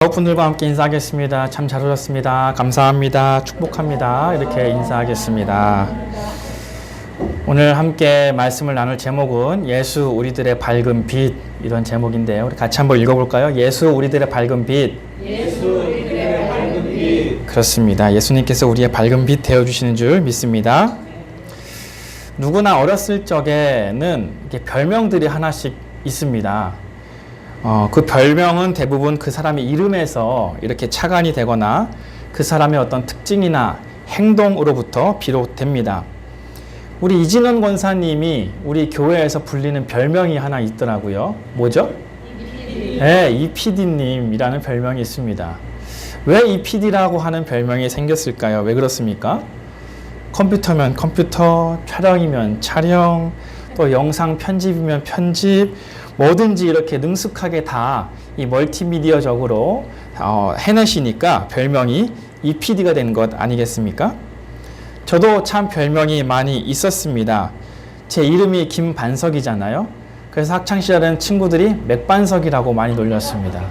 가족분들과 함께 인사하겠습니다. 참 잘 오셨습니다. 감사합니다. 축복합니다. 이렇게 인사하겠습니다. 오늘 함께 말씀을 나눌 제목은 예수 우리들의 밝은 빛, 이런 제목인데요. 우리 같이 한번 읽어볼까요? 예수 우리들의 밝은 빛. 예수 우리들의 밝은 빛. 그렇습니다. 예수님께서 우리의 밝은 빛 되어주시는 줄 믿습니다. 누구나 어렸을 적에는 이렇게 별명들이 하나씩 있습니다. 그 별명은 대부분 그 사람의 이름에서 이렇게 착안이 되거나 그 사람의 어떤 특징이나 행동으로부터 비롯됩니다. 우리 이진원 권사님이 우리 교회에서 불리는 별명이 하나 있더라고요. 뭐죠? 네, 이PD님이라는 별명이 있습니다. 왜 이PD라고 하는 별명이 생겼을까요? 왜 그렇습니까? 컴퓨터면 컴퓨터, 촬영이면 촬영, 또 영상 편집이면 편집, 뭐든지 이렇게 능숙하게 다 이 멀티미디어적으로 해내시니까 별명이 이PD가 된 것 아니겠습니까? 저도 참 별명이 많이 있었습니다. 제 이름이 김반석이잖아요. 그래서 학창시절에는 친구들이 맥반석이라고 많이 놀렸습니다.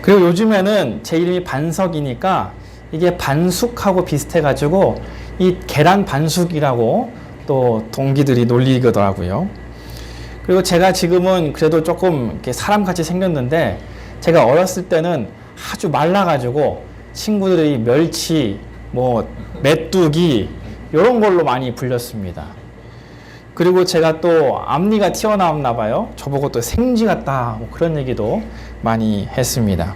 그리고 요즘에는 제 이름이 반석이니까 이게 반숙하고 비슷해가지고 이 계란 반숙이라고 또 동기들이 놀리더라고요. 그리고 제가 지금은 그래도 조금 이렇게 사람같이 생겼는데 제가 어렸을 때는 아주 말라가지고 친구들이 멸치, 뭐 메뚜기 이런 걸로 많이 불렸습니다. 그리고 제가 또 앞니가 튀어나왔나 봐요. 저보고 또 생쥐 같다, 뭐 그런 얘기도 많이 했습니다.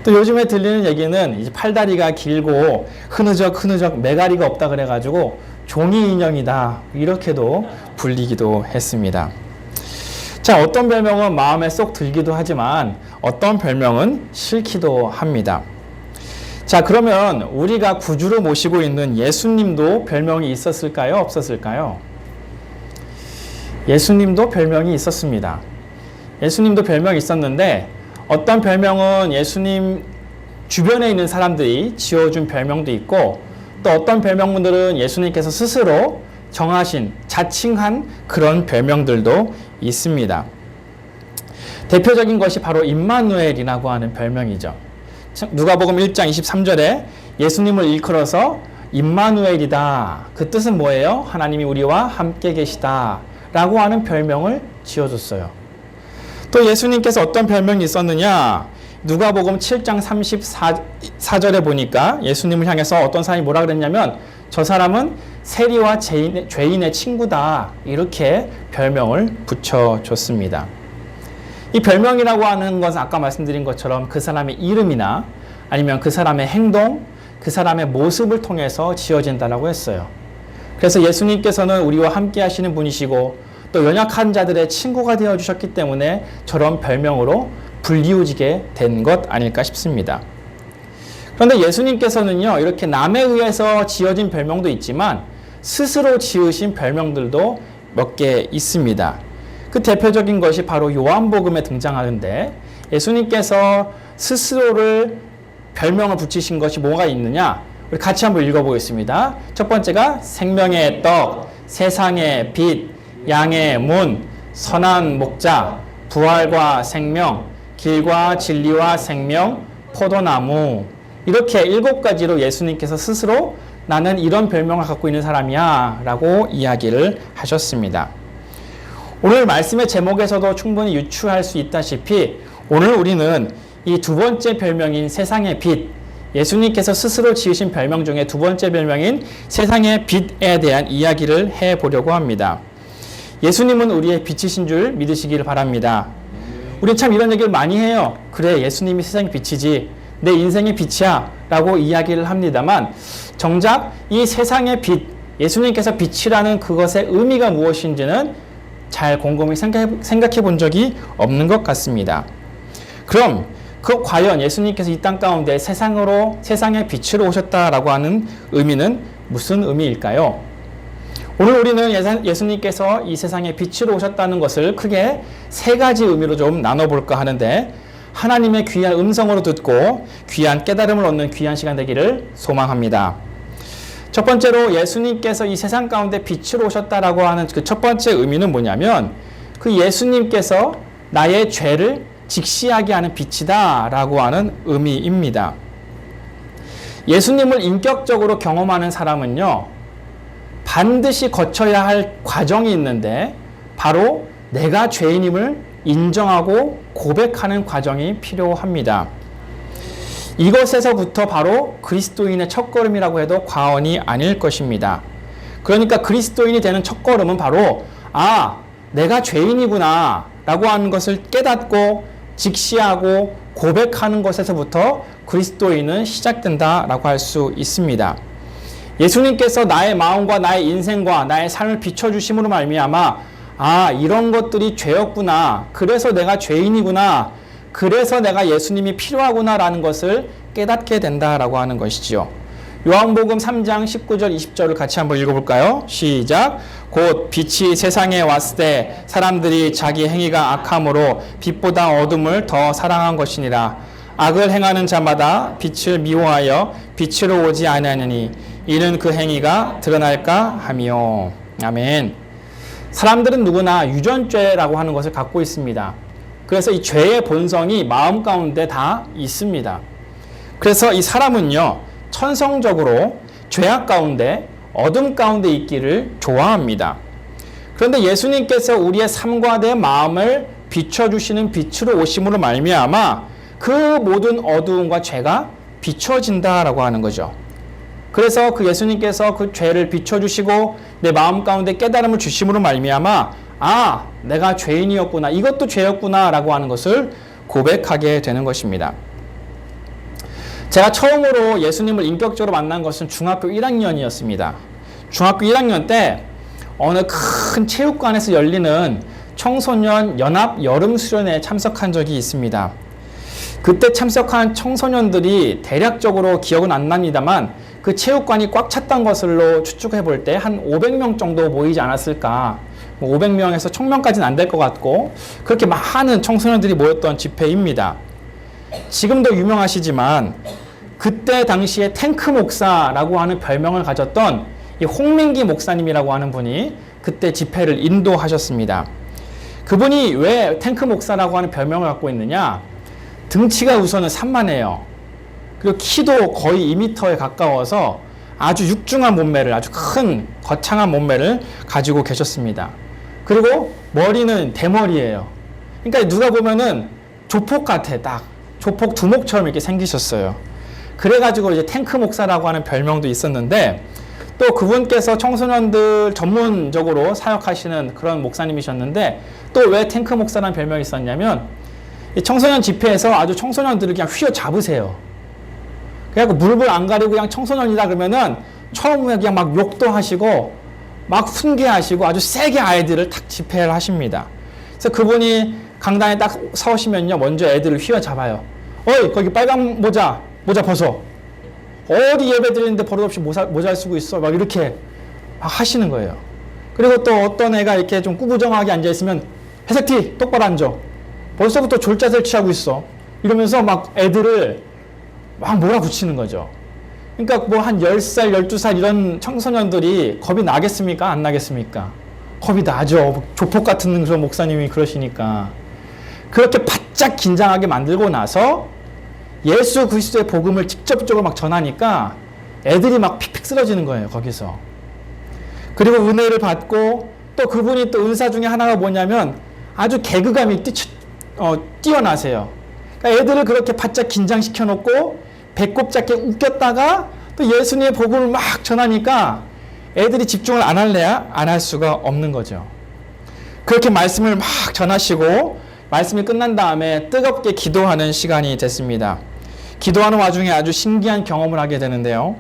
또 요즘에 들리는 얘기는 이제 팔다리가 길고 흐느적 매가리가 없다 그래가지고 종이 인형이다, 이렇게도 불리기도 했습니다. 자, 어떤 별명은 마음에 쏙 들기도 하지만 어떤 별명은 싫기도 합니다. 자, 그러면 우리가 구주로 모시고 있는 예수님도 별명이 있었을까요? 없었을까요? 예수님도 별명이 있었습니다. 예수님도 별명이 있었는데 어떤 별명은 예수님 주변에 있는 사람들이 지어준 별명도 있고, 또 어떤 별명들은 예수님께서 스스로 정하신, 자칭한 그런 별명들도 있습니다. 대표적인 것이 바로 임마누엘이라고 하는 별명이죠. 누가복음 1장 23절에 예수님을 일컬어서 임마누엘이다, 그 뜻은 뭐예요? 하나님이 우리와 함께 계시다 라고 하는 별명을 지어줬어요. 또 예수님께서 어떤 별명이 있었느냐? 누가복음 7장 34절에 보니까 예수님을 향해서 어떤 사람이 뭐라 그랬냐면, 저 사람은 세리와 죄인의 친구다, 이렇게 별명을 붙여줬습니다. 이 별명이라고 하는 것은 아까 말씀드린 것처럼 그 사람의 이름이나 아니면 그 사람의 행동, 그 사람의 모습을 통해서 지어진다라고 했어요. 그래서 예수님께서는 우리와 함께 하시는 분이시고 또 연약한 자들의 친구가 되어주셨기 때문에 저런 별명으로 불리워지게 된 것 아닐까 싶습니다. 그런데 예수님께서는요, 이렇게 남에 의해서 지어진 별명도 있지만 스스로 지으신 별명들도 몇 개 있습니다. 그 대표적인 것이 바로 요한복음에 등장하는데, 예수님께서 스스로를 별명을 붙이신 것이 뭐가 있느냐? 우리 같이 한번 읽어보겠습니다. 첫 번째가 생명의 떡, 세상의 빛, 양의 문, 선한 목자, 부활과 생명, 길과 진리와 생명, 포도나무. 이렇게 7가지로 예수님께서 스스로 나는 이런 별명을 갖고 있는 사람이야 라고 이야기를 하셨습니다. 오늘 말씀의 제목에서도 충분히 유추할 수 있다시피 오늘 우리는 이 두 번째 별명인 세상의 빛, 예수님께서 스스로 지으신 별명 중에 두 번째 별명인 세상의 빛에 대한 이야기를 해보려고 합니다. 예수님은 우리의 빛이신 줄 믿으시기를 바랍니다. 우리 참 이런 얘기를 많이 해요. 그래, 예수님이 세상의 빛이지, 내 인생의 빛이야 라고 이야기를 합니다만, 정작 이 세상의 빛, 예수님께서 빛이라는 그것의 의미가 무엇인지는 잘 곰곰이 생각해 본 적이 없는 것 같습니다. 그럼 과연 예수님께서 이 땅 가운데 세상의 빛으로 오셨다라고 하는 의미는 무슨 의미일까요? 오늘 우리는 예수님께서 이 세상에 빛으로 오셨다는 것을 크게 3가지 의미로 좀 나눠볼까 하는데, 하나님의 귀한 음성으로 듣고 귀한 깨달음을 얻는 귀한 시간 되기를 소망합니다. 첫 번째로 예수님께서 이 세상 가운데 빛으로 오셨다라고 하는 그 첫 번째 의미는 뭐냐면, 그 예수님께서 나의 죄를 직시하게 하는 빛이다 라고 하는 의미입니다. 예수님을 인격적으로 경험하는 사람은요, 반드시 거쳐야 할 과정이 있는데 바로 내가 죄인임을 인정하고 고백하는 과정이 필요합니다. 이것에서부터 바로 그리스도인의 첫걸음이라고 해도 과언이 아닐 것입니다. 그러니까 그리스도인이 되는 첫걸음은 바로 내가 죄인이구나 라고 하는 것을 깨닫고 직시하고 고백하는 것에서부터 그리스도인은 시작된다라고 할 수 있습니다. 예수님께서 나의 마음과 나의 인생과 나의 삶을 비춰주심으로 말미암아 이런 것들이 죄였구나, 그래서 내가 죄인이구나, 그래서 내가 예수님이 필요하구나 라는 것을 깨닫게 된다라고 하는 것이죠. 요한복음 3장 19절 20절을 같이 한번 읽어볼까요? 시작. 곧 빛이 세상에 왔을 때 사람들이 자기 행위가 악함으로 빛보다 어둠을 더 사랑한 것이니라. 악을 행하는 자마다 빛을 미워하여 빛으로 오지 아니하느니 이는 그 행위가 드러날까 하며. 아멘. 사람들은 누구나 유전죄라고 하는 것을 갖고 있습니다. 그래서 이 죄의 본성이 마음 가운데 다 있습니다. 그래서 이 사람은요, 천성적으로 죄악 가운데, 어둠 가운데 있기를 좋아합니다. 그런데 예수님께서 우리의 삶과 내 마음을 비춰주시는 빛으로 오심으로 말미암아 그 모든 어두움과 죄가 비춰진다라고 하는 거죠. 그래서 그 예수님께서 그 죄를 비춰주시고 내 마음 가운데 깨달음을 주심으로 말미암아 내가 죄인이었구나, 이것도 죄였구나 라고 하는 것을 고백하게 되는 것입니다. 제가 처음으로 예수님을 인격적으로 만난 것은 중학교 1학년이었습니다. 중학교 1학년 때 어느 큰 체육관에서 열리는 청소년 연합 여름 수련회에 참석한 적이 있습니다. 그때 참석한 청소년들이 대략적으로 기억은 안 납니다만 그 체육관이 꽉 찼던 것으로 추측해 볼 때 한 500명 정도 모이지 않았을까. 500명에서 1000명까지는 안 될 것 같고 그렇게 많은 청소년들이 모였던 집회입니다. 지금도 유명하시지만 그때 당시에 탱크 목사라고 하는 별명을 가졌던 이 홍민기 목사님이라고 하는 분이 그때 집회를 인도하셨습니다. 그분이 왜 탱크 목사라고 하는 별명을 갖고 있느냐? 등치가 우선은 산만해요. 그리고 키도 거의 2m에 가까워서 아주 육중한 몸매를, 아주 큰 거창한 몸매를 가지고 계셨습니다. 그리고 머리는 대머리예요. 그러니까 누가 보면은 조폭 같아, 딱. 조폭 두목처럼 이렇게 생기셨어요. 그래가지고 이제 탱크 목사라고 하는 별명도 있었는데 또 그분께서 청소년들 전문적으로 사역하시는 그런 목사님이셨는데 또 왜 탱크 목사라는 별명이 있었냐면 이 청소년 집회에서 아주 청소년들을 그냥 휘어잡으세요. 그래갖고 물불 안 가리고 그냥 청소년이다 그러면은 처음에 그냥 막 욕도 하시고 막 훈계하시고 아주 세게 아이들을 탁 집회를 하십니다. 그래서 그분이 강단에 딱 서시면요, 먼저 애들을 휘어잡아요. 어이, 거기 빨간 모자 벗어. 어디 예배 드리는데 버릇없이 모자를 쓰고 있어. 막 이렇게 막 하시는 거예요. 그리고 또 어떤 애가 이렇게 좀 꾸부정하게 앉아있으면 회색티 똑바로 앉아. 벌써부터 졸자세를 취하고 있어. 이러면서 막 애들을 막 몰아붙이는 거죠. 그러니까 뭐 한 10살, 12살 이런 청소년들이 겁이 나겠습니까? 안 나겠습니까? 겁이 나죠. 조폭 같은 그런 목사님이 그러시니까. 그렇게 바짝 긴장하게 만들고 나서 예수 그리스도의 복음을 직접적으로 막 전하니까 애들이 막 픽픽 쓰러지는 거예요, 거기서. 그리고 은혜를 받고 또 그분이 또 은사 중에 하나가 뭐냐면 아주 개그감이 뛰어나세요. 그러니까 애들을 그렇게 바짝 긴장시켜 놓고 배꼽 잡게 웃겼다가 또 예수님의 복음을 막 전하니까 애들이 집중을 안 할래야 안 할 수가 없는 거죠. 그렇게 말씀을 막 전하시고 말씀이 끝난 다음에 뜨겁게 기도하는 시간이 됐습니다. 기도하는 와중에 아주 신기한 경험을 하게 되는데요.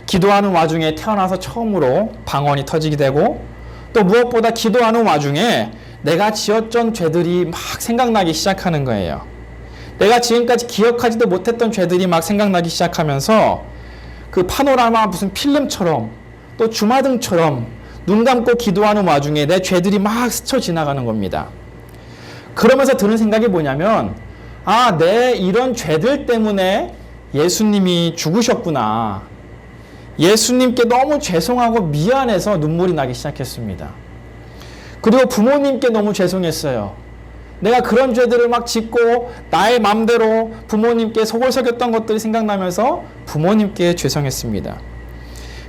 기도하는 와중에 태어나서 처음으로 방언이 터지게 되고 또 무엇보다 기도하는 와중에 내가 지었던 죄들이 막 생각나기 시작하는 거예요. 내가 지금까지 기억하지도 못했던 죄들이 막 생각나기 시작하면서 그 파노라마 무슨 필름처럼 또 주마등처럼 눈 감고 기도하는 와중에 내 죄들이 막 스쳐 지나가는 겁니다. 그러면서 드는 생각이 뭐냐면 내 이런 죄들 때문에 예수님이 죽으셨구나. 예수님께 너무 죄송하고 미안해서 눈물이 나기 시작했습니다. 그리고 부모님께 너무 죄송했어요. 내가 그런 죄들을 막 짓고 나의 맘대로 부모님께 속을 썩였던 것들이 생각나면서 부모님께 죄송했습니다.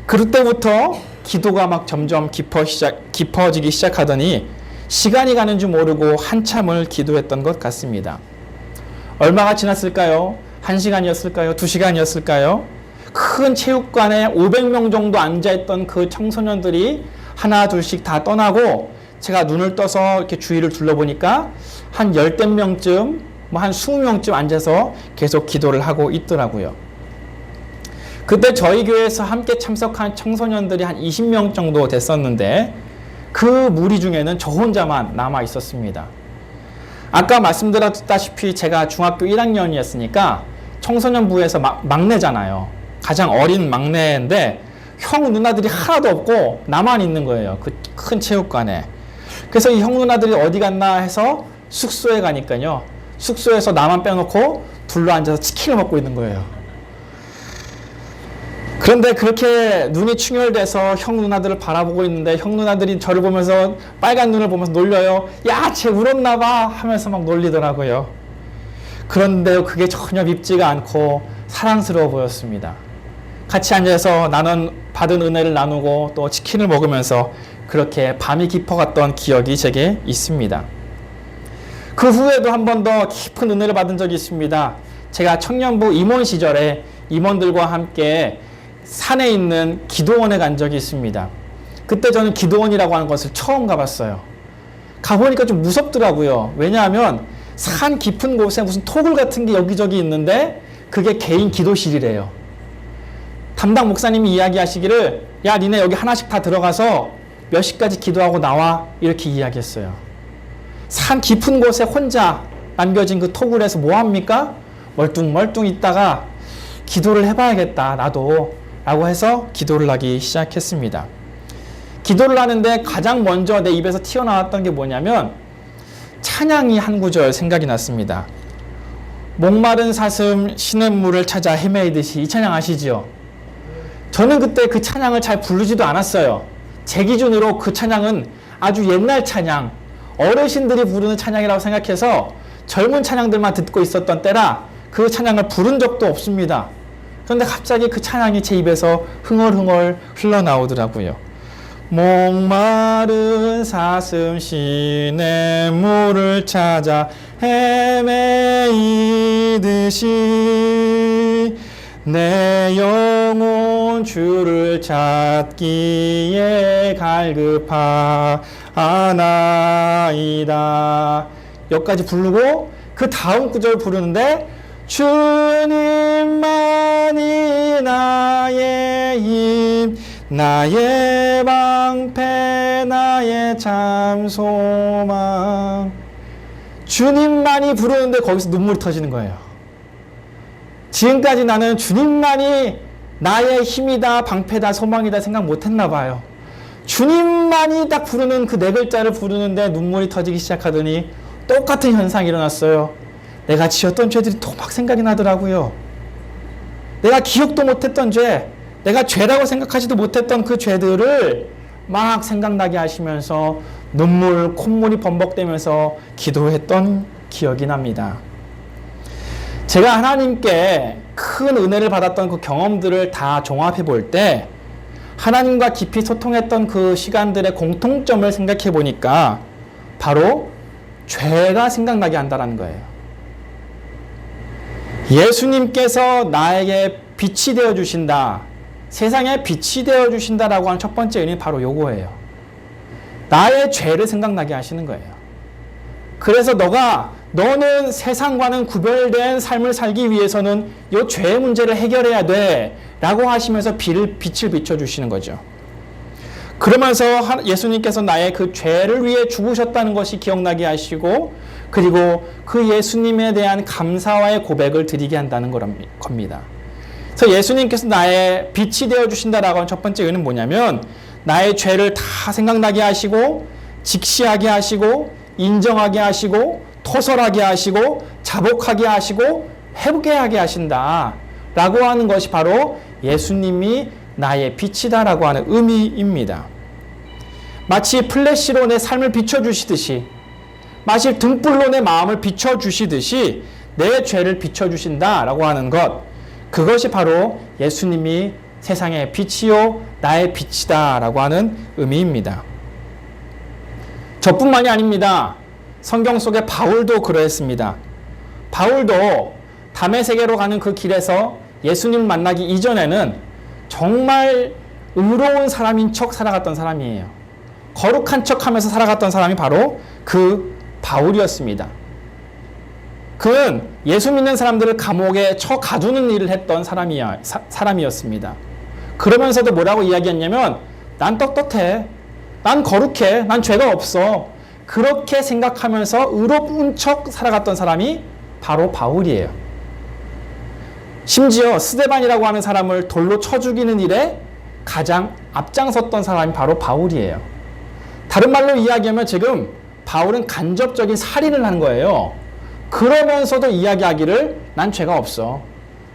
그때부터 기도가 막 점점 깊어지기 시작하더니 시간이 가는 줄 모르고 한참을 기도했던 것 같습니다. 얼마가 지났을까요? 1시간이었을까요? 2시간이었을까요? 큰 체육관에 500명 정도 앉아있던 그 청소년들이 하나 둘씩 다 떠나고 제가 눈을 떠서 이렇게 주위를 둘러보니까 한 10대 명쯤, 한 20명쯤 앉아서 계속 기도를 하고 있더라고요. 그때 저희 교회에서 함께 참석한 청소년들이 한 20명 정도 됐었는데 그 무리 중에는 저 혼자만 남아 있었습니다. 아까 말씀드렸다시피 제가 중학교 1학년이었으니까 청소년부에서 막내잖아요. 가장 어린 막내인데 형 누나들이 하나도 없고 나만 있는 거예요. 그 큰 체육관에. 그래서 이 형 누나들이 어디 갔나 해서 숙소에 가니까요. 숙소에서 나만 빼놓고 둘러 앉아서 치킨을 먹고 있는 거예요. 그런데 그렇게 눈이 충혈돼서 형 누나들을 바라보고 있는데 형 누나들이 저를 보면서 빨간 눈을 보면서 놀려요. 야, 쟤 울었나 봐 하면서 막 놀리더라고요. 그런데 그게 전혀 밉지가 않고 사랑스러워 보였습니다. 같이 앉아서 나는 받은 은혜를 나누고 또 치킨을 먹으면서 그렇게 밤이 깊어갔던 기억이 제게 있습니다. 그 후에도 한 번 더 깊은 은혜를 받은 적이 있습니다. 제가 청년부 임원 시절에 임원들과 함께 산에 있는 기도원에 간 적이 있습니다. 그때 저는 기도원이라고 하는 것을 처음 가봤어요. 가보니까 좀 무섭더라고요. 왜냐하면 산 깊은 곳에 무슨 토굴 같은 게 여기저기 있는데 그게 개인 기도실이래요. 담당 목사님이 이야기하시기를 야, 니네 여기 하나씩 다 들어가서 몇 시까지 기도하고 나와 이렇게 이야기했어요. 산 깊은 곳에 혼자 남겨진 그 토굴에서 뭐합니까? 멀뚱멀뚱 있다가 기도를 해봐야겠다 나도 라고 해서 기도를 하기 시작했습니다. 기도를 하는데 가장 먼저 내 입에서 튀어나왔던 게 뭐냐면 찬양이 한 구절 생각이 났습니다. 목마른 사슴 시냇물을 찾아 헤매이듯이 이 찬양 아시죠? 저는 그때 그 찬양을 잘 부르지도 않았어요. 제 기준으로 그 찬양은 아주 옛날 찬양, 어르신들이 부르는 찬양이라고 생각해서 젊은 찬양들만 듣고 있었던 때라 그 찬양을 부른 적도 없습니다. 그런데 갑자기 그 찬양이 제 입에서 흥얼흥얼 흘러나오더라고요. 목마른 사슴 시냇물을 찾아 헤매이듯이 내 영혼 주를 찾기에 갈급하나이다. 여기까지 부르고 그 다음 구절 부르는데 주님만이 나의 힘 나의 방패 나의 참 소망. 주님만이 부르는데 거기서 눈물이 터지는 거예요. 지금까지 나는 주님만이 나의 힘이다, 방패다, 소망이다 생각 못했나 봐요. 주님만이 딱 부르는 그 네 글자를 부르는데 눈물이 터지기 시작하더니 똑같은 현상이 일어났어요. 내가 지었던 죄들이 또 막 생각이 나더라고요. 내가 기억도 못했던 죄, 내가 죄라고 생각하지도 못했던 그 죄들을 막 생각나게 하시면서 눈물, 콧물이 범벅되면서 기도했던 기억이 납니다. 제가 하나님께 큰 은혜를 받았던 그 경험들을 다 종합해 볼 때 하나님과 깊이 소통했던 그 시간들의 공통점을 생각해 보니까 바로 죄가 생각나게 한다는 거예요. 예수님께서 나에게 빛이 되어 주신다, 세상에 빛이 되어 주신다라고 하는 첫 번째 의미는 바로 요거예요. 나의 죄를 생각나게 하시는 거예요. 그래서 너는 세상과는 구별된 삶을 살기 위해서는 이 죄의 문제를 해결해야 돼 라고 하시면서 빛을 비춰주시는 거죠. 그러면서 예수님께서 나의 그 죄를 위해 죽으셨다는 것이 기억나게 하시고 그리고 그 예수님에 대한 감사와의 고백을 드리게 한다는 겁니다. 그래서 예수님께서 나의 빛이 되어주신다라고 하는 첫 번째 의미는 뭐냐면 나의 죄를 다 생각나게 하시고 직시하게 하시고 인정하게 하시고 토설하게 하시고 자복하게 하시고 회개하게 하신다 라고 하는 것이 바로 예수님이 나의 빛이다 라고 하는 의미입니다. 마치 플래시로 내 삶을 비춰주시듯이 마치 등불로 내 마음을 비춰주시듯이 내 죄를 비춰주신다라고 하는 것, 그것이 바로 예수님이 세상의 빛이요 나의 빛이다라고 하는 의미입니다. 저뿐만이 아닙니다. 성경 속에 바울도 그러했습니다. 바울도 다메섹으로 가는 그 길에서 예수님 만나기 이전에는 정말 의로운 사람인 척 살아갔던 사람이에요. 거룩한 척 하면서 살아갔던 사람이 바로 그 바울이었습니다. 그는 예수 믿는 사람들을 감옥에 쳐 가두는 일을 했던 사람이었습니다. 그러면서도 뭐라고 이야기했냐면, 난 떳떳해, 난 거룩해, 난 죄가 없어, 그렇게 생각하면서 의로운 척 살아갔던 사람이 바로 바울이에요. 심지어 스데반이라고 하는 사람을 돌로 쳐 죽이는 일에 가장 앞장섰던 사람이 바로 바울이에요. 다른 말로 이야기하면 지금 바울은 간접적인 살인을 한 거예요. 그러면서도 이야기하기를 난 죄가 없어,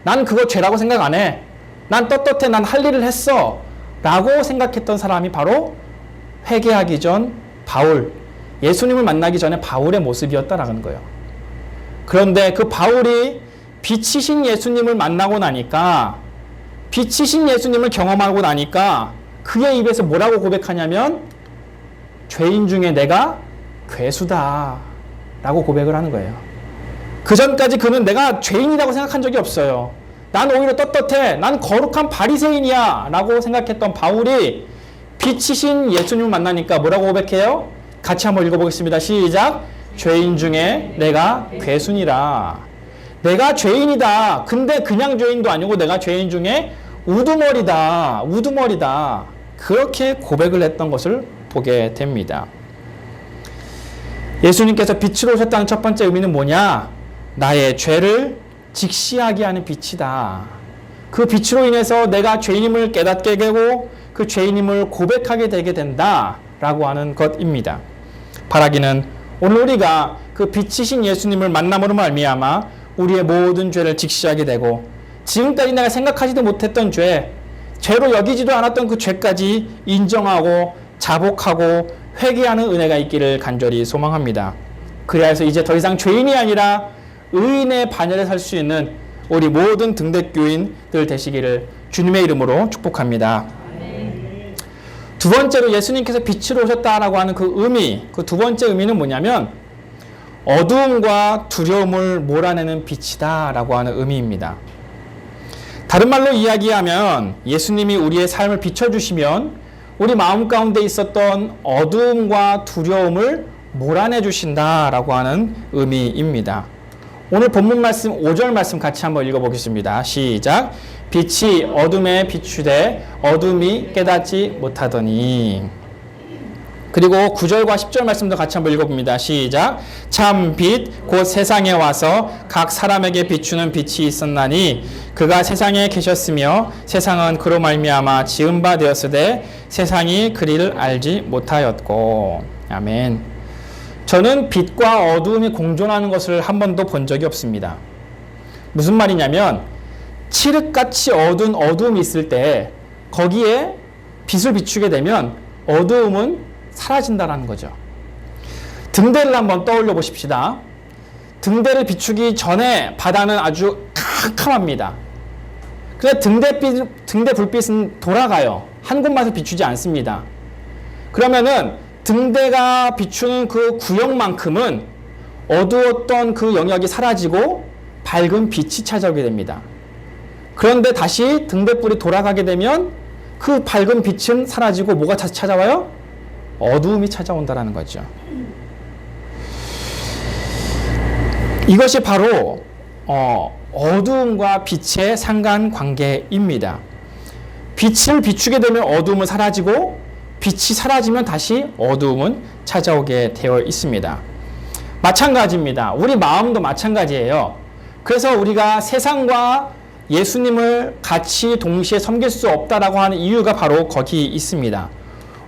난 그거 죄라고 생각 안 해, 난 떳떳해, 난 할 일을 했어 라고 생각했던 사람이 바로 회개하기 전 바울, 예수님을 만나기 전에 바울의 모습이었다라는 거예요. 그런데 그 바울이 빛이신 예수님을 만나고 나니까, 빛이신 예수님을 경험하고 나니까 그의 입에서 뭐라고 고백하냐면, 죄인 중에 내가 괴수다 라고 고백을 하는 거예요. 그 전까지 그는 내가 죄인이라고 생각한 적이 없어요. 난 오히려 떳떳해, 난 거룩한 바리새인이야 라고 생각했던 바울이 빛이신 예수님을 만나니까 뭐라고 고백해요? 같이 한번 읽어보겠습니다. 시작. 죄인 중에 내가 괴순이라. 내가 죄인이다. 근데 그냥 죄인도 아니고 내가 죄인 중에 우두머리다. 우두머리다. 그렇게 고백을 했던 것을 보게 됩니다. 예수님께서 빛으로 오셨다는 첫 번째 의미는 뭐냐? 나의 죄를 직시하게 하는 빛이다. 그 빛으로 인해서 내가 죄인임을 깨닫게 되고 그 죄인임을 고백하게 되게 된다라고 하는 것입니다. 바라기는 오늘 우리가 그 빛이신 예수님을 만남으로 말미암아 우리의 모든 죄를 직시하게 되고 지금까지 내가 생각하지도 못했던 죄로 여기지도 않았던 그 죄까지 인정하고 자복하고 회개하는 은혜가 있기를 간절히 소망합니다. 그래서 이제 더 이상 죄인이 아니라 의인의 반열에 설 수 있는 우리 모든 등대교인들 되시기를 주님의 이름으로 축복합니다. 두 번째로 예수님께서 빛으로 오셨다라고 하는 그 의미, 그 두 번째 의미는 뭐냐면 어두움과 두려움을 몰아내는 빛이다라고 하는 의미입니다. 다른 말로 이야기하면 예수님이 우리의 삶을 비춰주시면 우리 마음 가운데 있었던 어두움과 두려움을 몰아내 주신다라고 하는 의미입니다. 오늘 본문 말씀 5절 말씀 같이 한번 읽어보겠습니다. 시작. 빛이 어둠에 비추되 어둠이 깨닫지 못하더니. 그리고 9절과 10절 말씀도 같이 한번 읽어봅니다. 시작. 참 빛 곧 세상에 와서 각 사람에게 비추는 빛이 있었나니 그가 세상에 계셨으며 세상은 그로 말미암아 지은 바 되었으되 세상이 그리를 알지 못하였고. 아멘. 저는 빛과 어두움이 공존하는 것을 한 번도 본 적이 없습니다. 무슨 말이냐면 칠흑같이 어두운 어두움이 있을 때 거기에 빛을 비추게 되면 어두움은 사라진다는 거죠. 등대를 한번 떠올려 보십시다. 등대를 비추기 전에 바다는 아주 캄캄합니다. 그래서 등대 불빛은 돌아가요. 한 곳만을 비추지 않습니다. 그러면은 등대가 비추는 그 구역만큼은 어두웠던 그 영역이 사라지고 밝은 빛이 찾아오게 됩니다. 그런데 다시 등대불이 돌아가게 되면 그 밝은 빛은 사라지고 뭐가 다시 찾아와요? 어두움이 찾아온다는 거죠. 이것이 바로 어두움과 빛의 상관관계입니다. 빛을 비추게 되면 어두움은 사라지고 빛이 사라지면 다시 어두움은 찾아오게 되어 있습니다. 마찬가지입니다. 우리 마음도 마찬가지예요. 그래서 우리가 세상과 예수님을 같이 동시에 섬길 수 없다라고 하는 이유가 바로 거기 있습니다.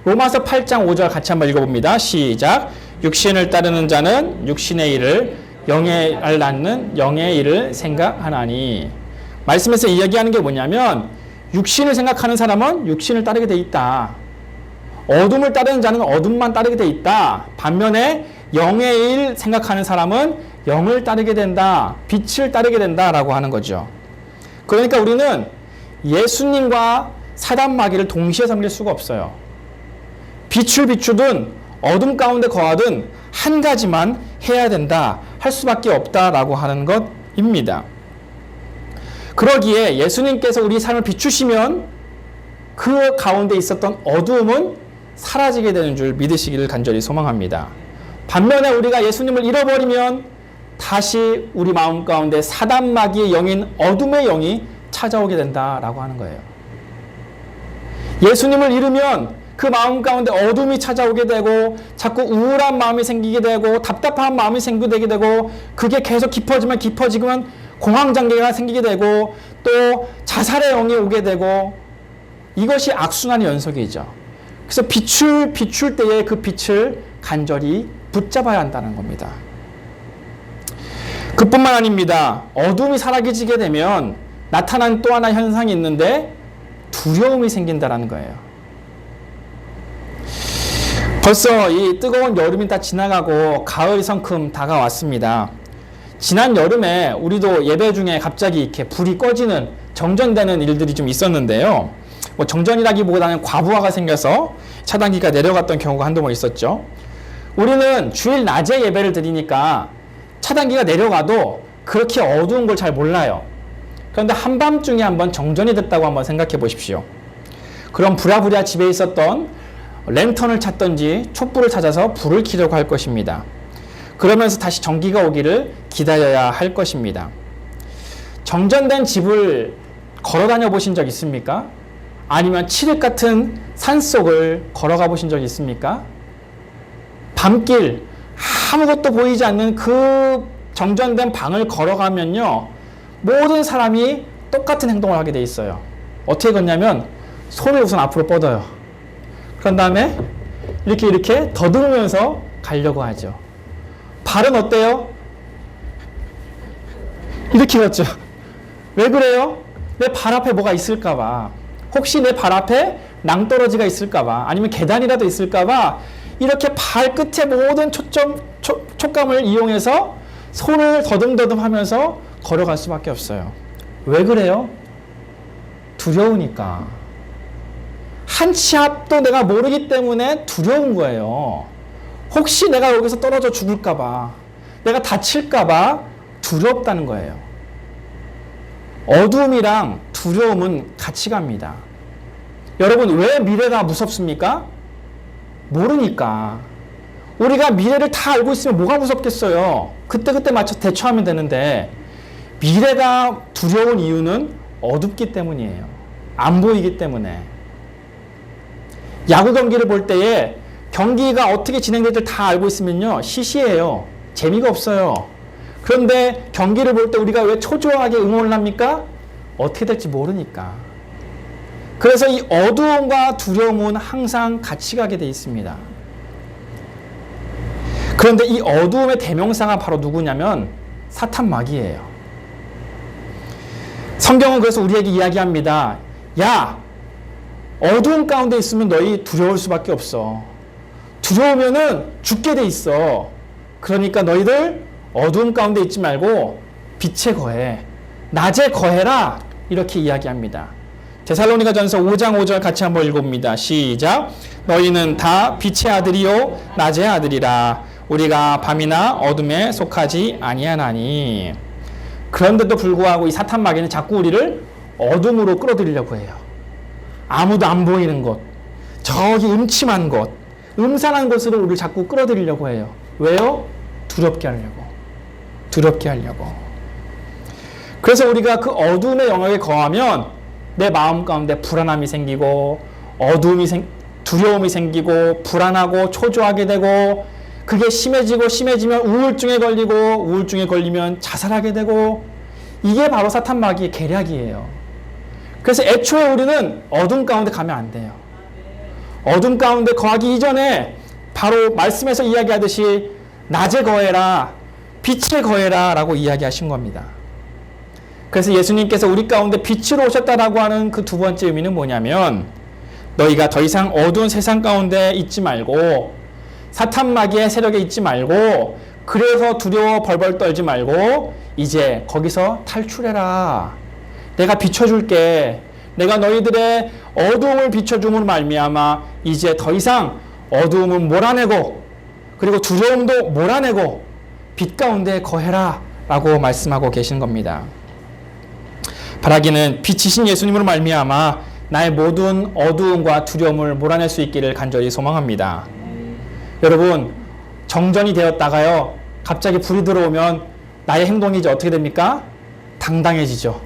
로마서 8장 5절 같이 한번 읽어봅니다. 시작. 육신을 따르는 자는 육신의 일을, 영의 알 낳는 영의 일을 생각하나니. 말씀에서 이야기하는 게 뭐냐면 육신을 생각하는 사람은 육신을 따르게 돼 있다. 어둠을 따르는 자는 어둠만 따르게 돼 있다. 반면에 영의 일 생각하는 사람은 영을 따르게 된다. 빛을 따르게 된다라고 하는 거죠. 그러니까 우리는 예수님과 사단 마귀를 동시에 섬길 수가 없어요. 빛을 비추든 어둠 가운데 거하든 한 가지만 해야 된다. 할 수밖에 없다라고 하는 것입니다. 그러기에 예수님께서 우리 삶을 비추시면 그 가운데 있었던 어두움은 사라지게 되는 줄 믿으시기를 간절히 소망합니다. 반면에 우리가 예수님을 잃어버리면 다시 우리 마음 가운데 사단 마귀의 영인 어둠의 영이 찾아오게 된다라고 하는 거예요. 예수님을 잃으면 그 마음 가운데 어둠이 찾아오게 되고 자꾸 우울한 마음이 생기게 되고 답답한 마음이 생기게 되고 그게 계속 깊어지면 깊어지면 공황장애가 생기게 되고 또 자살의 영이 오게 되고 이것이 악순환의 연속이죠. 그래서 비출 때에 그 빛을 간절히 붙잡아야 한다는 겁니다. 그뿐만 아닙니다. 어둠이 사라지게 되면 나타난 또 하나 현상이 있는데 두려움이 생긴다는 거예요. 벌써 이 뜨거운 여름이 다 지나가고 가을이 성큼 다가왔습니다. 지난 여름에 우리도 예배 중에 갑자기 이렇게 불이 꺼지는 정전되는 일들이 좀 있었는데요. 뭐 정전이라기보다는 과부하가 생겨서 차단기가 내려갔던 경우가 한두 번 있었죠. 우리는 주일 낮에 예배를 드리니까 차단기가 내려가도 그렇게 어두운 걸 잘 몰라요. 그런데 한밤중에 한번 정전이 됐다고 한번 생각해 보십시오. 그럼 부랴부랴 집에 있었던 랜턴을 찾던지 촛불을 찾아서 불을 켜려고 할 것입니다. 그러면서 다시 전기가 오기를 기다려야 할 것입니다. 정전된 집을 걸어 다녀 보신 적 있습니까? 아니면 칠흑 같은 산속을 걸어가 보신 적 있습니까? 밤길 아무것도 보이지 않는 그 정전된 방을 걸어가면요, 모든 사람이 똑같은 행동을 하게 돼 있어요. 어떻게 걷냐면 손을 우선 앞으로 뻗어요. 그런 다음에 이렇게 더듬으면서 가려고 하죠. 발은 어때요? 이렇게 걷죠. 왜 그래요? 내 발 앞에 뭐가 있을까봐. 혹시 내 발 앞에 낭떠러지가 있을까봐, 아니면 계단이라도 있을까봐 이렇게 발끝에 모든 촉감을 이용해서 손을 더듬더듬 하면서 걸어갈 수밖에 없어요. 왜 그래요? 두려우니까. 한 치 앞도 내가 모르기 때문에 두려운 거예요. 혹시 내가 여기서 떨어져 죽을까봐, 내가 다칠까봐 두렵다는 거예요. 어둠이랑 두려움은 같이 갑니다. 여러분, 왜 미래가 무섭습니까? 모르니까. 우리가 미래를 다 알고 있으면 뭐가 무섭겠어요? 그때그때 맞춰 대처하면 되는데, 미래가 두려운 이유는 어둡기 때문이에요. 안 보이기 때문에. 야구 경기를 볼 때에 경기가 어떻게 진행될지 다 알고 있으면요, 시시해요. 재미가 없어요. 그런데 경기를 볼 때 우리가 왜 초조하게 응원을 합니까? 어떻게 될지 모르니까. 그래서 이 어두움과 두려움은 항상 같이 가게 돼 있습니다. 그런데 이 어두움의 대명사가 바로 누구냐면 사탄 마귀예요. 성경은 그래서 우리에게 이야기합니다. 야, 어두움 가운데 있으면 너희 두려울 수밖에 없어. 두려우면은 죽게 돼 있어. 그러니까 너희들 어두움 가운데 있지 말고 빛에 거해. 낮에 거해라. 이렇게 이야기합니다. 데살로니가전서 5장 5절 같이 한번 읽어봅니다. 시작. 너희는 다 빛의 아들이요 낮의 아들이라. 우리가 밤이나 어둠에 속하지 아니하나니. 그런데도 불구하고 이 사탄 마귀는 자꾸 우리를 어둠으로 끌어들이려고 해요. 아무도 안 보이는 곳, 저기 음침한 곳, 음산한 곳으로 우리를 자꾸 끌어들이려고 해요. 왜요? 두렵게 하려고. 두렵게 하려고. 그래서 우리가 그 어둠의 영역에 거하면 내 마음 가운데 불안함이 생기고 두려움이 생기고 불안하고 초조하게 되고, 그게 심해지면 우울증에 걸리고, 우울증에 걸리면 자살하게 되고, 이게 바로 사탄 마귀의 계략이에요. 그래서 애초에 우리는 어둠 가운데 가면 안 돼요. 어둠 가운데 거하기 이전에 바로 말씀에서 이야기하듯이 낮에 거해라, 빛에 거해라 라고 이야기하신 겁니다. 그래서 예수님께서 우리 가운데 빛으로 오셨다라고 하는 그 두 번째 의미는 뭐냐면, 너희가 더 이상 어두운 세상 가운데 있지 말고 사탄 마귀의 세력에 있지 말고 그래서 두려워 벌벌 떨지 말고 이제 거기서 탈출해라. 내가 비춰줄게. 내가 너희들의 어두움을 비춰줌으로 말미암아 이제 더 이상 어두움을 몰아내고 그리고 두려움도 몰아내고 빛 가운데 거해라 라고 말씀하고 계신 겁니다. 바라기는 빛이신 예수님으로 말미암아 나의 모든 어두움과 두려움을 몰아낼 수 있기를 간절히 소망합니다. 여러분, 정전이 되었다가요 갑자기 불이 들어오면 나의 행동이 이제 어떻게 됩니까? 당당해지죠.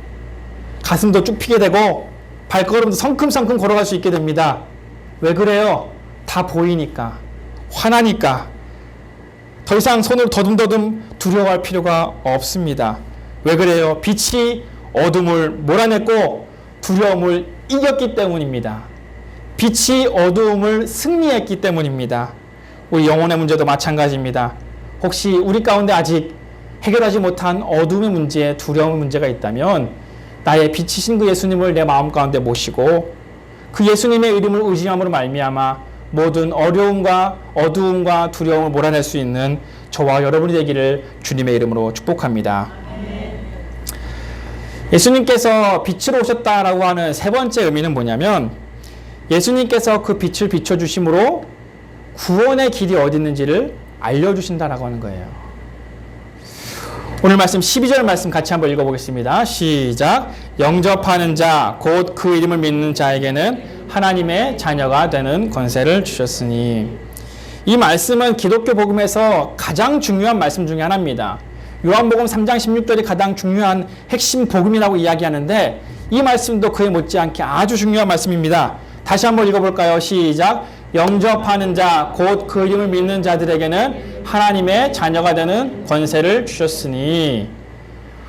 가슴도 쭉 피게 되고 발걸음도 성큼성큼 걸어갈 수 있게 됩니다. 왜 그래요? 다 보이니까, 화나니까 더 이상 손을 더듬더듬 두려워할 필요가 없습니다. 왜 그래요? 빛이 어둠을 몰아냈고 두려움을 이겼기 때문입니다. 빛이 어두움을 승리했기 때문입니다. 우리 영혼의 문제도 마찬가지입니다. 혹시 우리 가운데 아직 해결하지 못한 어둠의 문제, 두려움의 문제가 있다면 나의 빛이신 그 예수님을 내 마음 가운데 모시고 그 예수님의 이름을 의지함으로 말미암아 모든 어려움과 어두움과 두려움을 몰아낼 수 있는 저와 여러분이 되기를 주님의 이름으로 축복합니다. 예수님께서 빛으로 오셨다라고 하는 세 번째 의미는 뭐냐면 예수님께서 그 빛을 비춰주심으로 구원의 길이 어디 있는지를 알려주신다라고 하는 거예요. 오늘 말씀 12절 말씀 같이 한번 읽어보겠습니다. 시작. 영접하는 자 곧 그 이름을 믿는 자에게는 하나님의 자녀가 되는 권세를 주셨으니. 이 말씀은 기독교 복음에서 가장 중요한 말씀 중에 하나입니다. 요한복음 3장 16절이 가장 중요한 핵심 복음이라고 이야기하는데 이 말씀도 그에 못지않게 아주 중요한 말씀입니다. 다시 한번 읽어볼까요? 시작. 영접하는 자 곧 그 이름을 믿는 자들에게는 하나님의 자녀가 되는 권세를 주셨으니.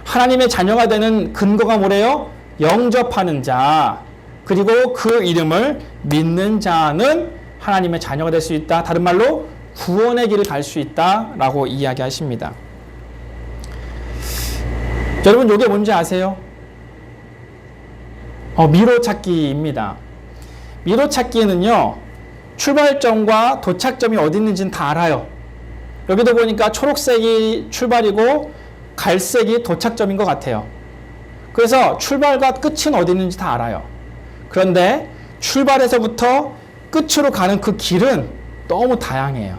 하나님의 자녀가 되는 근거가 뭐래요? 영접하는 자 그리고 그 이름을 믿는 자는 하나님의 자녀가 될 수 있다. 다른 말로 구원의 길을 갈 수 있다라고 이야기하십니다. 여러분 이게 뭔지 아세요? 미로찾기입니다. 미로찾기는요 출발점과 도착점이 어디 있는지는 다 알아요. 여기도 보니까 초록색이 출발이고 갈색이 도착점인 것 같아요. 그래서 출발과 끝은 어디 있는지 다 알아요. 그런데 출발에서부터 끝으로 가는 그 길은 너무 다양해요.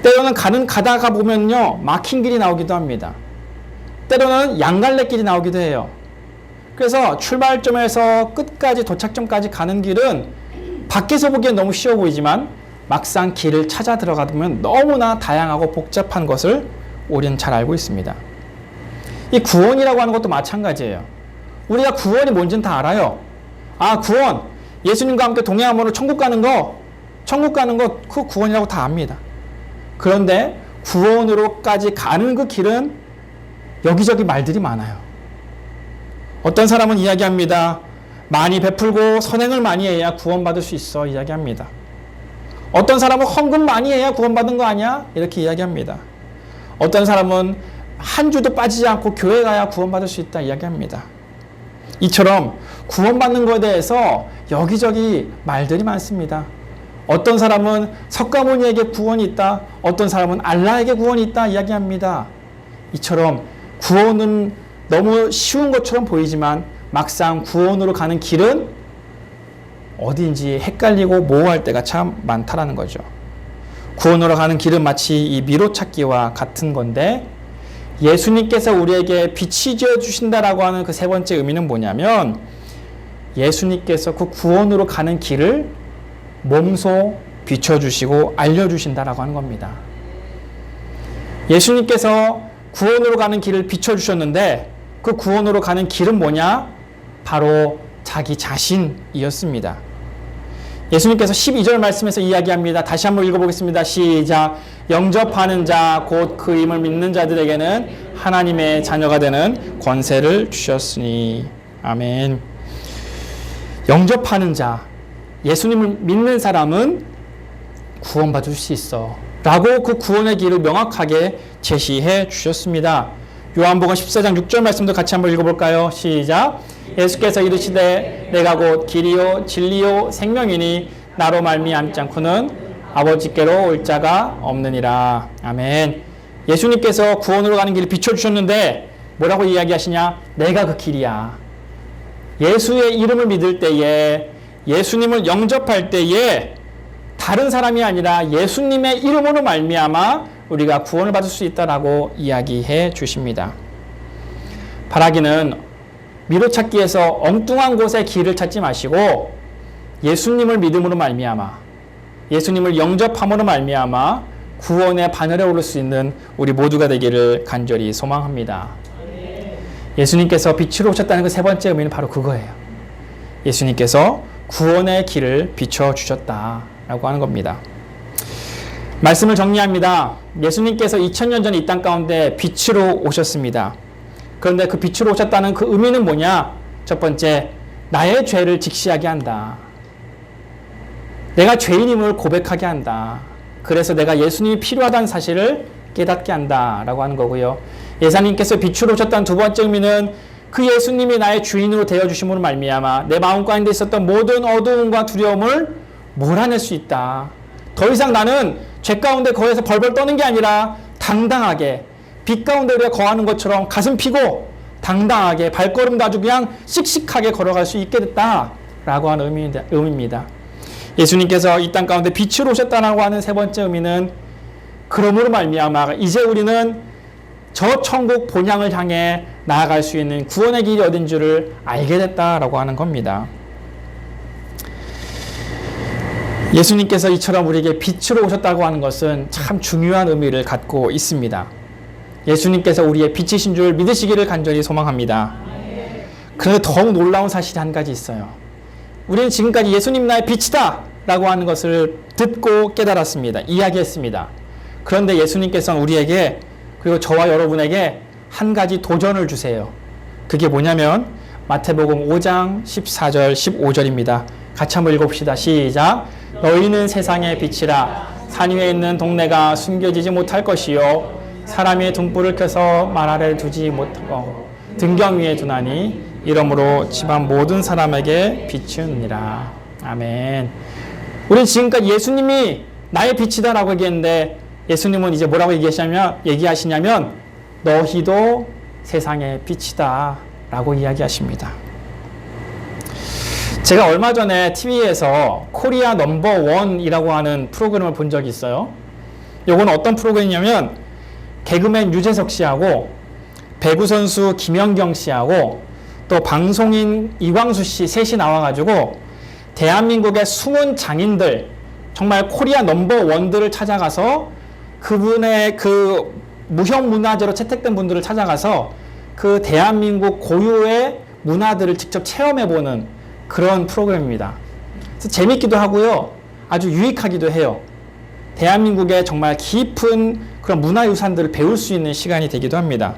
때로는 가다가 보면요 막힌 길이 나오기도 합니다. 때로는 양갈래길이 나오기도 해요. 그래서 출발점에서 끝까지 도착점까지 가는 길은 밖에서 보기엔 너무 쉬워 보이지만 막상 길을 찾아 들어가면 너무나 다양하고 복잡한 것을 우리는 잘 알고 있습니다. 이 구원이라고 하는 것도 마찬가지예요. 우리가 구원이 뭔지는 다 알아요. 아, 구원. 예수님과 함께 동행함으로 천국 가는 거 그 구원이라고 다 압니다. 그런데 구원으로까지 가는 그 길은 여기저기 말들이 많아요. 어떤 사람은 이야기합니다. 많이 베풀고 선행을 많이 해야 구원받을 수 있어 이야기합니다. 어떤 사람은 헌금 많이 해야 구원받은 거 아니야? 이렇게 이야기합니다. 어떤 사람은 한 주도 빠지지 않고 교회 가야 구원받을 수 있다 이야기합니다. 이처럼 구원받는 것에 대해서 여기저기 말들이 많습니다. 어떤 사람은 석가모니에게 구원이 있다. 어떤 사람은 알라에게 구원이 있다 이야기합니다. 이처럼 구원은 너무 쉬운 것처럼 보이지만 막상 구원으로 가는 길은 어디인지 헷갈리고 모호할 때가 참 많다라는 거죠. 구원으로 가는 길은 마치 이 미로찾기와 같은 건데 예수님께서 우리에게 빛이 지어 주신다라고 하는 그 세 번째 의미는 뭐냐면 예수님께서 그 구원으로 가는 길을 몸소 비춰주시고 알려주신다라고 하는 겁니다. 예수님께서 구원으로 가는 길을 비춰주셨는데 그 구원으로 가는 길은 뭐냐? 바로 자기 자신이었습니다. 예수님께서 12절 말씀에서 이야기합니다. 다시 한번 읽어보겠습니다. 시작. 영접하는 자 곧 그 이름을 믿는 자들에게는 하나님의 자녀가 되는 권세를 주셨으니. 아멘. 영접하는 자, 예수님을 믿는 사람은 구원받을 수 있어 라고 그 구원의 길을 명확하게 제시해 주셨습니다. 요한복음 14장 6절 말씀도 같이 한번 읽어볼까요? 시작. 예수께서 이르시되 내가 곧 길이요 진리요 생명이니 나로 말미암지 않고는 아버지께로 올 자가 없느니라. 아멘. 예수님께서 구원으로 가는 길을 비춰주셨는데 뭐라고 이야기하시냐? 내가 그 길이야. 예수의 이름을 믿을 때에, 예수님을 영접할 때에 다른 사람이 아니라 예수님의 이름으로 말미암아 우리가 구원을 받을 수 있다라고 이야기해 주십니다. 바라기는 미로찾기에서 엉뚱한 곳에 길을 찾지 마시고 예수님을 믿음으로 말미암아, 예수님을 영접함으로 말미암아 구원의 바늘에 오를 수 있는 우리 모두가 되기를 간절히 소망합니다. 예수님께서 빛으로 오셨다는 그 세 번째 의미는 바로 그거예요. 예수님께서 구원의 길을 비춰주셨다라고 하는 겁니다. 말씀을 정리합니다. 예수님께서 2000년 전에 이 땅 가운데 빛으로 오셨습니다. 그런데 그 빛으로 오셨다는 그 의미는 뭐냐? 첫 번째, 나의 죄를 직시하게 한다. 내가 죄인임을 고백하게 한다. 그래서 내가 예수님이 필요하다는 사실을 깨닫게 한다라고 하는 거고요. 예수님께서 빛으로 오셨다는 두 번째 의미는 그 예수님이 나의 주인으로 되어주심으로 말미암아 내 마음 가운데 있었던 모든 어두움과 두려움을 몰아낼 수 있다. 더 이상 나는 죄 가운데 거해서 벌벌 떠는 게 아니라 당당하게 빛 가운데 우리가 거하는 것처럼 가슴 피고 당당하게 발걸음도 아주 그냥 씩씩하게 걸어갈 수 있게 됐다라고 하는 의미입니다. 예수님께서 이 땅 가운데 빛으로 오셨다라고 하는 세 번째 의미는 그러므로 말미암아 이제 우리는 저 천국 본향을 향해 나아갈 수 있는 구원의 길이 어딘 줄을 알게 됐다라고 하는 겁니다. 예수님께서 이처럼 우리에게 빛으로 오셨다고 하는 것은 참 중요한 의미를 갖고 있습니다. 예수님께서 우리의 빛이신 줄 믿으시기를 간절히 소망합니다. 그런데 더욱 놀라운 사실이 한 가지 있어요. 우리는 지금까지 예수님 나의 빛이다 라고 하는 것을 듣고 깨달았습니다. 이야기했습니다. 그런데 예수님께서는 우리에게, 그리고 저와 여러분에게 한 가지 도전을 주세요. 그게 뭐냐면 마태복음 5장 14절 15절입니다. 같이 한번 읽어봅시다. 시작. 너희는 세상의 빛이라. 산 위에 있는 동네가 숨겨지지 못할 것이요 사람이 등불을 켜서 말 아래 두지 못하고 등경 위에 두나니 이러므로 집안 모든 사람에게 비추느니라. 아멘. 우리는 지금까지 예수님이 나의 빛이다라고 얘기했는데 예수님은 이제 뭐라고 얘기하시냐면 너희도 세상의 빛이다 라고 이야기하십니다. 제가 얼마 전에 TV에서 코리아 넘버원이라고 하는 프로그램을 본 적이 있어요. 요건 어떤 프로그램이냐면 개그맨 유재석 씨하고 배구 선수 김연경 씨하고 또 방송인 이광수 씨 셋이 나와가지고 대한민국의 숨은 장인들, 정말 코리아 넘버원들을 찾아가서 그분의 그 무형문화재로 채택된 분들을 찾아가서 그 대한민국 고유의 문화들을 직접 체험해보는 그런 프로그램입니다. 그래서 재밌기도 하고요. 아주 유익하기도 해요. 대한민국의 정말 깊은 그런 문화유산들을 배울 수 있는 시간이 되기도 합니다.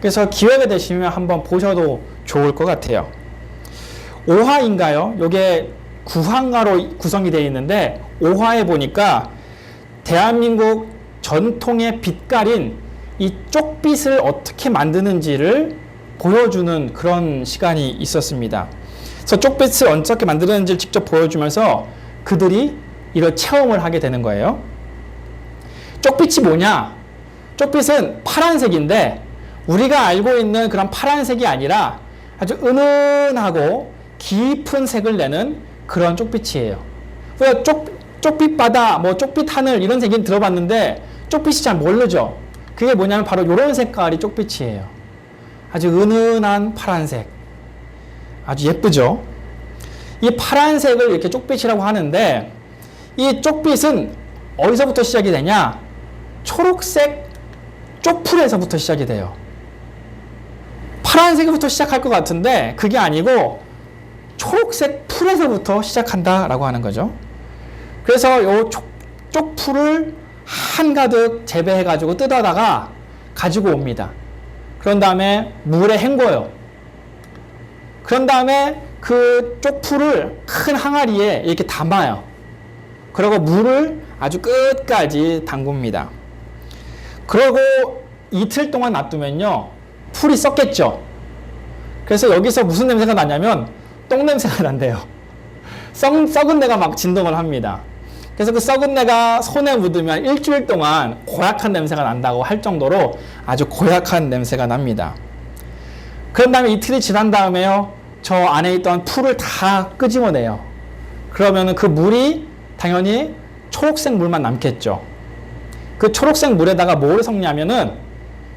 그래서 기회가 되시면 한번 보셔도 좋을 것 같아요. 5화인가요? 이게 9화로 구성이 되어 있는데 5화에 보니까 대한민국 전통의 빛깔인 이 쪽빛을 어떻게 만드는지를 보여주는 그런 시간이 있었습니다. 그래서 쪽빛을 어떻게 만드는지를 직접 보여주면서 그들이 이런 체험을 하게 되는 거예요. 쪽빛이 뭐냐? 쪽빛은 파란색인데 우리가 알고 있는 그런 파란색이 아니라 아주 은은하고 깊은 색을 내는 그런 쪽빛이에요. 우리가 쪽빛바다, 뭐 쪽빛 하늘 이런 색이 들어봤는데 쪽빛이 잘 모르죠. 그게 뭐냐면 바로 이런 색깔이 쪽빛이에요. 아주 은은한 파란색. 아주 예쁘죠? 이 파란색을 이렇게 쪽빛이라고 하는데 이 쪽빛은 어디서부터 시작이 되냐? 초록색 쪽풀에서부터 시작이 돼요. 파란색부터 시작할 것 같은데 그게 아니고 초록색 풀에서부터 시작한다라고 하는 거죠. 그래서 이 쪽풀을 한가득 재배해가지고 뜯어다가 가지고 옵니다. 그런 다음에 물에 헹궈요. 그런 다음에 그 쪽풀을 큰 항아리에 이렇게 담아요. 그리고 물을 아주 끝까지 담굽니다. 그리고 이틀 동안 놔두면요, 풀이 썩겠죠. 그래서 여기서 무슨 냄새가 나냐면 똥 냄새가 난대요. 썩은 데가 막 진동을 합니다. 그래서 그 썩은 내가 손에 묻으면 일주일 동안 고약한 냄새가 난다고 할 정도로 아주 고약한 냄새가 납니다. 그런 다음에 이틀이 지난 다음에요, 저 안에 있던 풀을 다 끄집어내요. 그러면 그 물이 당연히 초록색 물만 남겠죠. 그 초록색 물에다가 뭐를 섞냐면은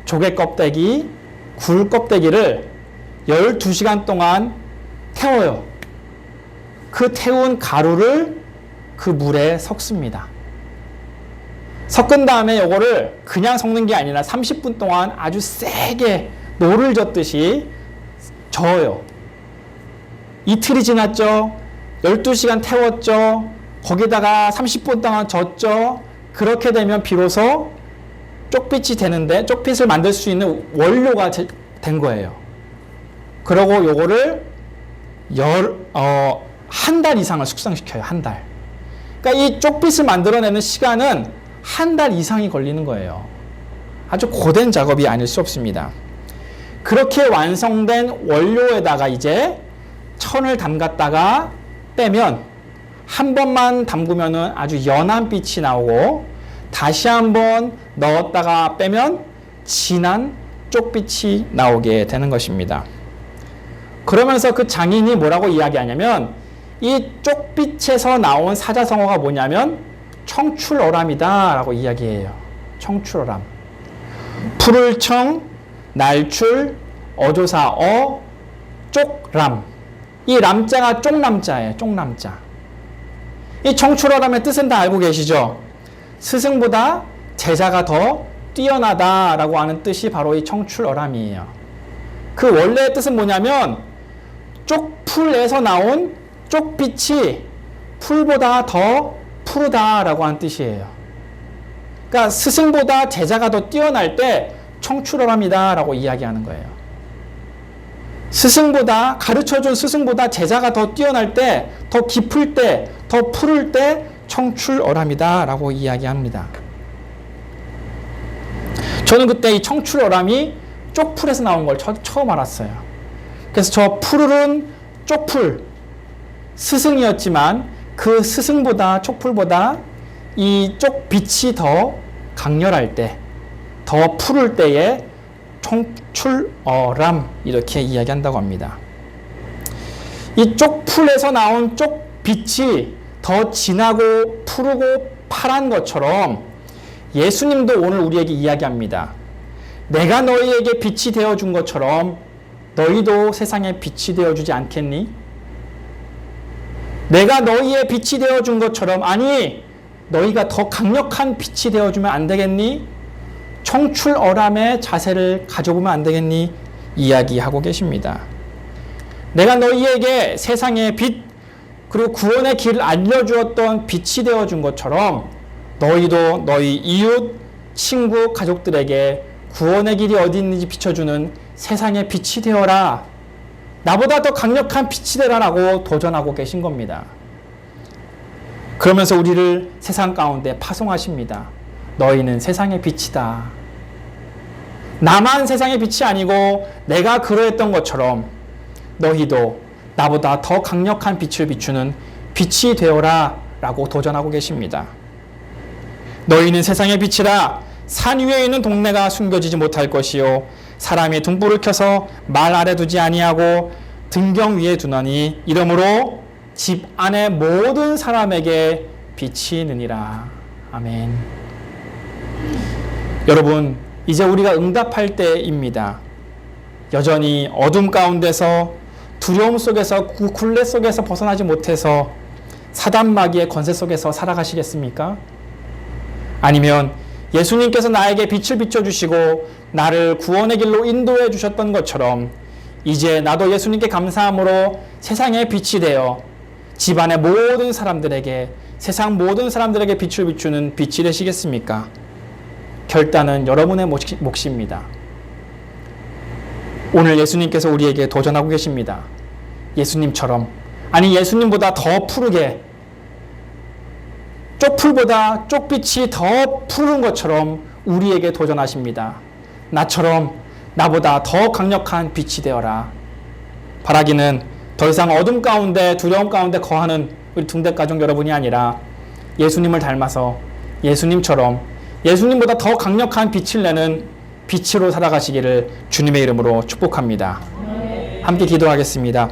조개 껍데기, 굴 껍데기를 12시간 동안 태워요. 그 태운 가루를 그 물에 섞습니다. 섞은 다음에 요거를 그냥 섞는 게 아니라 30분 동안 아주 세게 노를 젓듯이 저어요. 이틀이 지났죠. 12시간 태웠죠. 거기다가 30분 동안 젓죠. 그렇게 되면 비로소 쪽빛이 되는데, 쪽빛을 만들 수 있는 원료가 된 거예요. 그러고 요거를 한 달 이상을 숙성시켜요. 한 달. 그러니까 이 쪽빛을 만들어내는 시간은 한 달 이상이 걸리는 거예요. 아주 고된 작업이 아닐 수 없습니다. 그렇게 완성된 원료에다가 이제 천을 담갔다가 빼면, 한 번만 담그면은 아주 연한 빛이 나오고, 다시 한번 넣었다가 빼면 진한 쪽빛이 나오게 되는 것입니다. 그러면서 그 장인이 뭐라고 이야기하냐면, 이 쪽빛에서 나온 사자성어가 뭐냐면 청출어람이다 라고 이야기해요. 청출어람. 풀을 청, 날출, 어조사 쪽람. 이 람자가 쪽남자예요. 쪽남자. 이 청출어람의 뜻은 다 알고 계시죠? 스승보다 제자가 더 뛰어나다라고 하는 뜻이 바로 이 청출어람이에요. 그 원래의 뜻은 뭐냐면 쪽풀에서 나온 쪽빛이 풀보다 더 푸르다라고 하는 뜻이에요. 그러니까 스승보다 제자가 더 뛰어날 때 청출어람이다라고 이야기하는 거예요. 스승보다, 가르쳐준 스승보다 제자가 더 뛰어날 때, 더 깊을 때, 더 푸를 때 청출어람이다라고 이야기합니다. 저는 그때 이 청출어람이 쪽풀에서 나온 걸 처음 알았어요. 그래서 저 푸르른 쪽풀, 스승이었지만 그 스승보다, 쪽풀보다 이 쪽빛이 더 강렬할 때, 더 푸를 때에 청출어람 이렇게 이야기한다고 합니다. 이 쪽풀에서 나온 쪽빛이 더 진하고 푸르고 파란 것처럼 예수님도 오늘 우리에게 이야기합니다. 내가 너희에게 빛이 되어준 것처럼 너희도 세상에 빛이 되어주지 않겠니? 내가 너희의 빛이 되어준 것처럼, 아니 너희가 더 강력한 빛이 되어주면 안 되겠니? 청출어람의 자세를 가져보면 안 되겠니? 이야기하고 계십니다. 내가 너희에게 세상의 빛, 그리고 구원의 길을 알려주었던 빛이 되어준 것처럼 너희도 너희 이웃, 친구, 가족들에게 구원의 길이 어디 있는지 비춰주는 세상의 빛이 되어라. 나보다 더 강력한 빛이 되라라고 도전하고 계신 겁니다. 그러면서 우리를 세상 가운데 파송하십니다. 너희는 세상의 빛이다. 나만 세상의 빛이 아니고 내가 그러했던 것처럼 너희도 나보다 더 강력한 빛을 비추는 빛이 되어라 라고 도전하고 계십니다. 너희는 세상의 빛이라. 산 위에 있는 동네가 숨겨지지 못할 것이요 사람이 등불을 켜서 말 아래 두지 아니하고 등경 위에 두나니 이러므로 집 안에 모든 사람에게 빛이 느니라. 아멘. 여러분, 이제 우리가 응답할 때입니다. 여전히 어둠 가운데서, 두려움 속에서, 굴레 속에서 벗어나지 못해서 사단 마귀의 권세 속에서 살아가시겠습니까? 아니면 예수님께서 나에게 빛을 비춰주시고 나를 구원의 길로 인도해 주셨던 것처럼 이제 나도 예수님께 감사함으로 세상의 빛이 되어 집안의 모든 사람들에게, 세상 모든 사람들에게 빛을 비추는 빛이 되시겠습니까? 결단은 여러분의 몫입니다. 오늘 예수님께서 우리에게 도전하고 계십니다. 예수님처럼, 아니 예수님보다 더 푸르게, 쪽풀보다 쪽빛이 더 푸른 것처럼 우리에게 도전하십니다. 나처럼 나보다 더 강력한 빛이 되어라. 바라기는 더 이상 어둠 가운데, 두려움 가운데 거하는 우리 등대가족 여러분이 아니라 예수님을 닮아서 예수님처럼 예수님보다 더 강력한 빛을 내는 빛으로 살아가시기를 주님의 이름으로 축복합니다. 함께 기도하겠습니다.